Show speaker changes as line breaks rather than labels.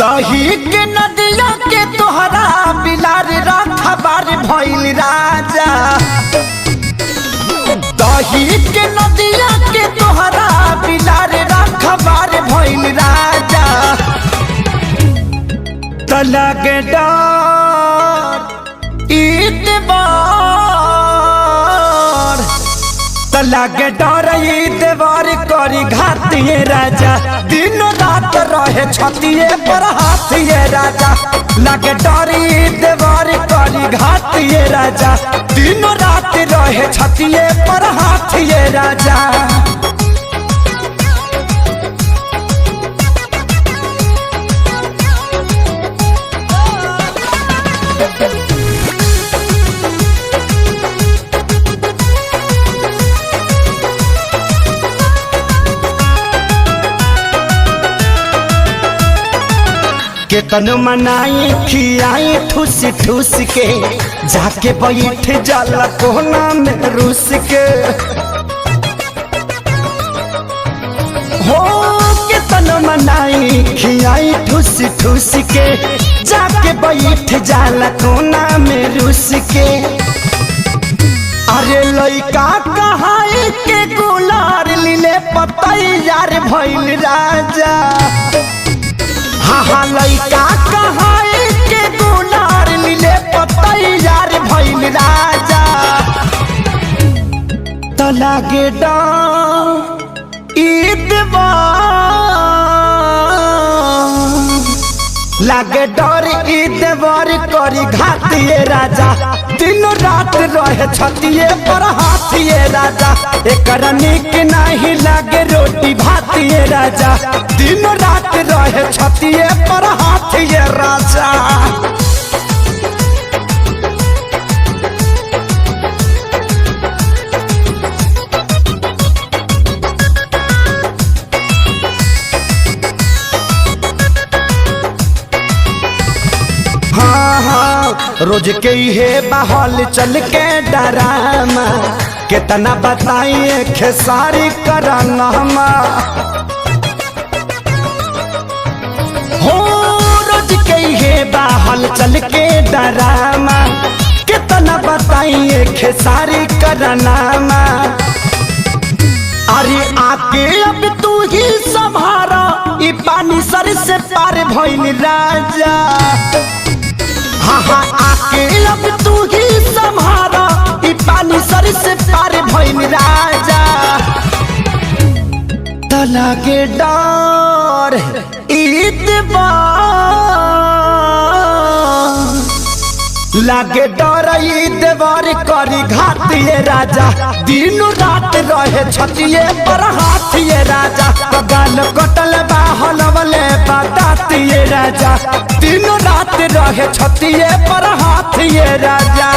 दही के नदिया के तोहरा बिलार रखबार भइल राजा। दही के नदिया के तोहरा बिलार रखबार भइल राजा। तलग डर ईतबार तलग डर ईतबार करी घातिए राजा। दिन रात रहे छतिए पर हाथिए राजा। लगे डर ईतबार करी घातिए राजा। दिन रात रहे छतिए पर हाथिए राजा। केतन मनाई खियाई ठूस ठूस के जाके बैठ जाला कोना में रूस के। हो केतन मनाई खियाई ठूस ठूस के जाके बैठ जाला कोना में रूस के। अरे लइका कहाई के गुलार लीले पतैयार भइल राजा। हाँ लइका कहाई के गुलार लीले पतैयार भइल राजा। तो लागे लागे डर ईदवार करी घातिए राजा। दिन रात रहे छतिए पर हाथिए राजा। एकर निक नहीं लागे रोटी भातिए राजा। दिन रात रहे छतिए पर हाथिए राजा। रोज के हे बहल चल के डरामा कितना बताइए खेसारी करंगमा। हो रोज के हे बहल चल के डरामा कितना बताइए खेसारी करनामा। अरे आके अब तू ही संभारा ई पानी सर से पार भइल राजा। हाँ आके अब तू ही संभारा ई पानी सर से पार भइल राजा। तो लागे डर ईतबार लागे डर ईतबार करी घातिए राजा। दिन रात रहे छतिए पर हाथिए राजा। गाल कटल बाहलवले बतातिए राजा। दिन रात रहे छतिए पर हाथिए राजा।